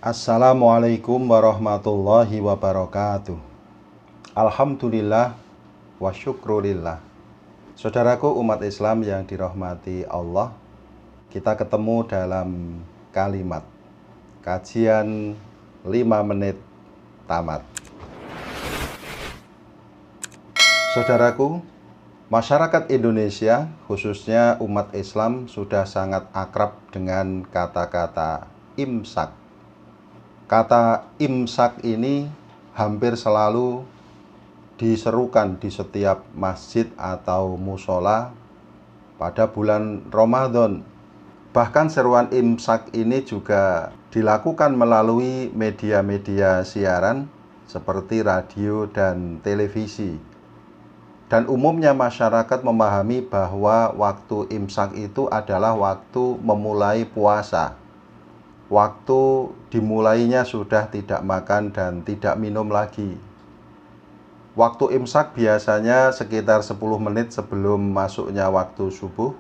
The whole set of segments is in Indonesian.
Assalamualaikum warahmatullahi wabarakatuh. Alhamdulillah wa syukrulillah. Saudaraku umat Islam yang dirahmati Allah, kita ketemu dalam kalimat kajian 5 menit tamat. Saudaraku, masyarakat Indonesia, khususnya umat Islam, sudah sangat akrab dengan kata-kata imsak. Kata imsak ini hampir selalu diserukan di setiap masjid atau musola pada bulan Ramadan. Bahkan seruan imsak ini juga dilakukan melalui media-media siaran seperti radio dan televisi. Dan umumnya masyarakat memahami bahwa waktu imsak itu adalah waktu memulai puasa. Waktu dimulainya sudah tidak makan dan tidak minum lagi. Waktu imsak biasanya sekitar 10 menit sebelum masuknya waktu subuh.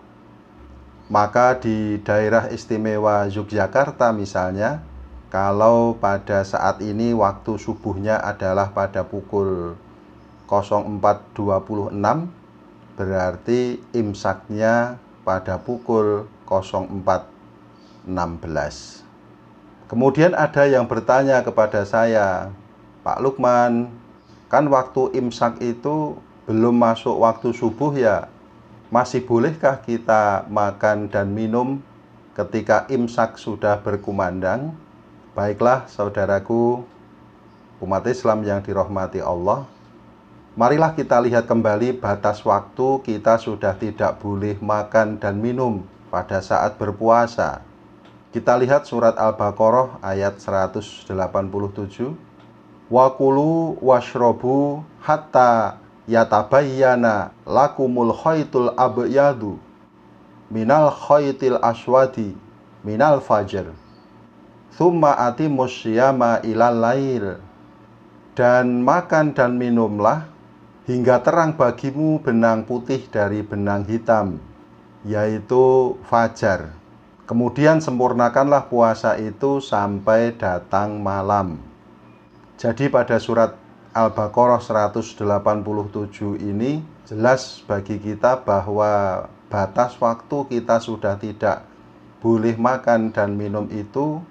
Maka di daerah istimewa Yogyakarta misalnya, kalau pada saat ini waktu subuhnya adalah pada pukul 04.26, berarti imsaknya pada pukul 04.16. Kemudian ada yang bertanya kepada saya, Pak Lukman, kan waktu imsak itu belum masuk waktu subuh ya? Masih bolehkah kita makan dan minum ketika imsak sudah berkumandang? Baiklah saudaraku umat Islam yang dirahmati Allah, marilah kita lihat kembali batas waktu kita sudah tidak boleh makan dan minum pada saat berpuasa. Kita lihat surat Al-Baqarah ayat 187. Wa kulu washrobu hatta yatabayyana lakumul khaytul abyadu minal khaytil aswadi minal fajr thumma atimus syiyama ilal lail. Dan makan dan minumlah hingga terang bagimu benang putih dari benang hitam, yaitu fajar. Kemudian sempurnakanlah puasa itu sampai datang malam. Jadi pada surat Al-Baqarah 187 ini jelas bagi kita bahwa batas waktu kita sudah tidak boleh makan dan minum itu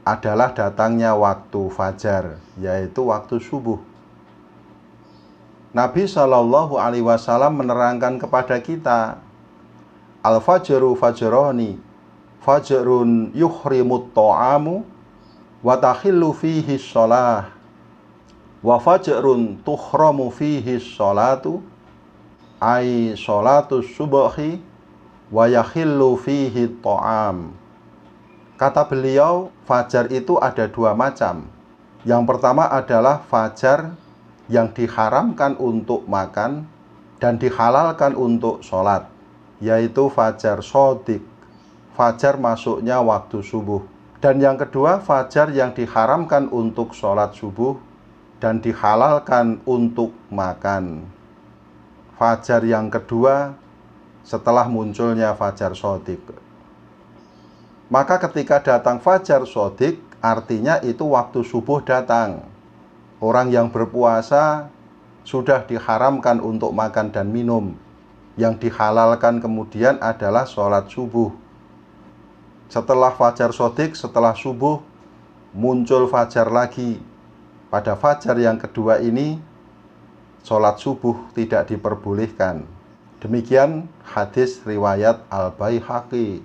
adalah datangnya waktu fajar, yaitu waktu subuh. Nabi SAW menerangkan kepada kita, Al-fajru fajroni, fajrun yuhrimut ta'amu wa takhillu fihi sholah, wa fajrun tuhramu fihi sholatu, ay sholatu subhi wa yakhillu fihi ta'am. Kata beliau, fajar itu ada 2 macam. Yang pertama adalah fajar yang diharamkan untuk makan dan dihalalkan untuk sholat, yaitu fajar shodiq, fajar masuknya waktu subuh. Dan yang kedua, fajar yang diharamkan untuk sholat subuh dan dihalalkan untuk makan. Fajar yang kedua setelah munculnya fajar shodiq. Maka ketika datang fajar shodiq, artinya itu waktu subuh datang. Orang yang berpuasa sudah diharamkan untuk makan dan minum. Yang dihalalkan kemudian adalah sholat subuh. Setelah fajar shodiq, setelah subuh, muncul fajar lagi. Pada fajar yang kedua ini, sholat subuh tidak diperbolehkan. Demikian hadis riwayat Al-Baihaqi.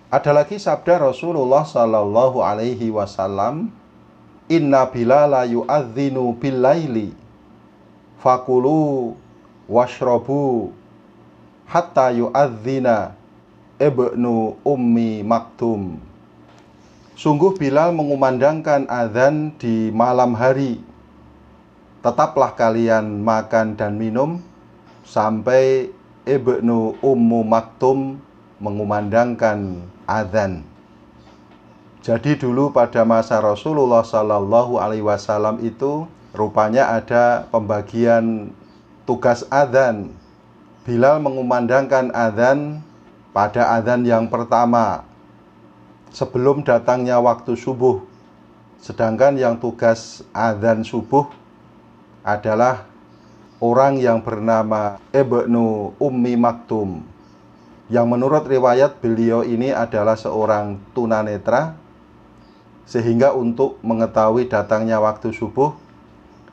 Ada lagi sabda Rasulullah SAW, Inna bilala yu'adzinu bil-laili, fakulu washrobu hatta yu'adzina ibnu ummi maktum. Sungguh Bilal mengumandangkan azan di malam hari. Tetaplah kalian makan dan minum sampai ibnu ummu maktum mengumandangkan azan. Jadi dulu pada masa Rasulullah SAW itu rupanya ada pembagian tugas azan. Bilal mengumandangkan azan pada azan yang pertama. sebelum datangnya waktu subuh. Sedangkan yang tugas adzan subuh adalah orang yang bernama Ibnu Ummi Maktum, yang menurut riwayat beliau ini adalah seorang tunanetra, sehingga untuk mengetahui datangnya waktu subuh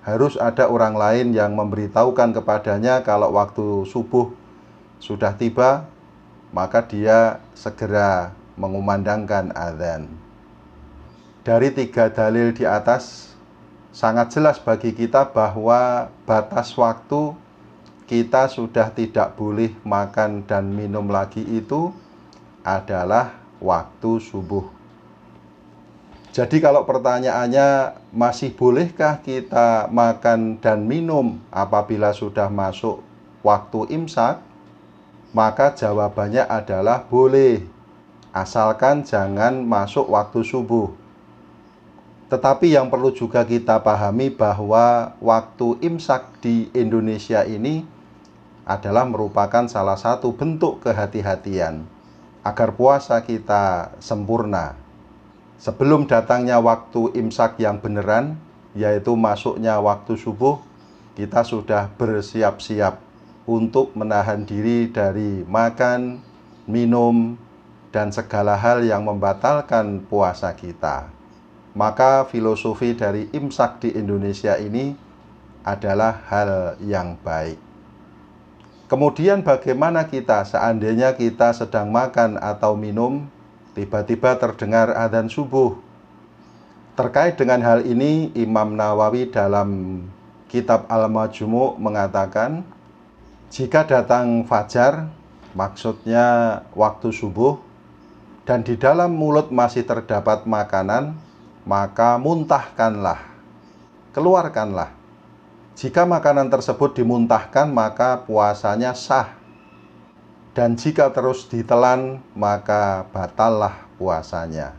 harus ada orang lain yang memberitahukan kepadanya kalau waktu subuh sudah tiba, maka dia segera mengumandangkan adzan. Dari 3 dalil di atas, sangat jelas bagi kita bahwa batas waktu kita sudah tidak boleh makan dan minum lagi itu adalah waktu subuh. Jadi kalau pertanyaannya, masih bolehkah kita makan dan minum apabila sudah masuk waktu imsak? Maka jawabannya adalah boleh, asalkan jangan masuk waktu subuh. Tetapi yang perlu juga kita pahami bahwa waktu imsak di Indonesia ini adalah merupakan salah satu bentuk kehati-hatian agar puasa kita sempurna. Sebelum datangnya waktu imsak yang beneran, yaitu masuknya waktu subuh, kita sudah bersiap-siap untuk menahan diri dari makan, minum, dan segala hal yang membatalkan puasa kita. Maka filosofi dari imsak di Indonesia ini adalah hal yang baik. Kemudian bagaimana kita seandainya kita sedang makan atau minum, tiba-tiba terdengar adzan subuh? Terkait dengan hal ini, Imam Nawawi dalam kitab Al-Majmu' mengatakan, jika datang fajar, maksudnya waktu subuh, dan di dalam mulut masih terdapat makanan, maka muntahkanlah, keluarkanlah. Jika makanan tersebut dimuntahkan, maka puasanya sah. Dan jika terus ditelan, maka batallah puasanya.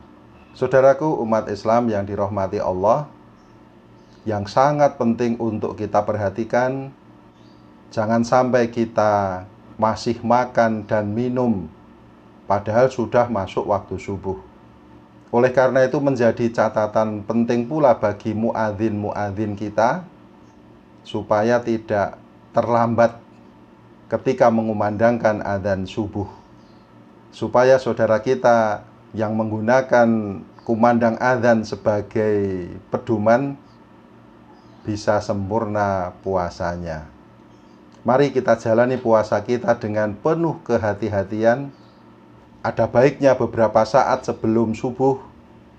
Saudaraku umat Islam yang dirahmati Allah, yang sangat penting untuk kita perhatikan, jangan sampai kita masih makan dan minum padahal sudah masuk waktu subuh. Oleh karena itu menjadi catatan penting pula bagi muadzin-muadzin kita supaya tidak terlambat ketika mengumandangkan adzan subuh, supaya saudara kita yang menggunakan kumandang adzan sebagai pedoman bisa sempurna puasanya. Mari kita jalani puasa kita dengan penuh kehati-hatian. Ada baiknya beberapa saat sebelum subuh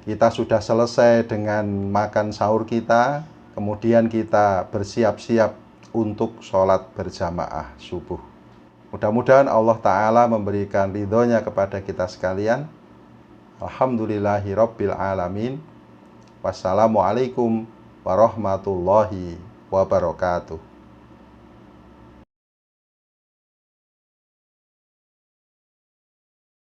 kita sudah selesai dengan makan sahur kita, kemudian kita bersiap-siap untuk sholat berjamaah subuh. Mudah-mudahan Allah Ta'ala memberikan ridhonya kepada kita sekalian. Alhamdulillahirabbil alamin. Wassalamualaikum warahmatullahi wabarakatuh.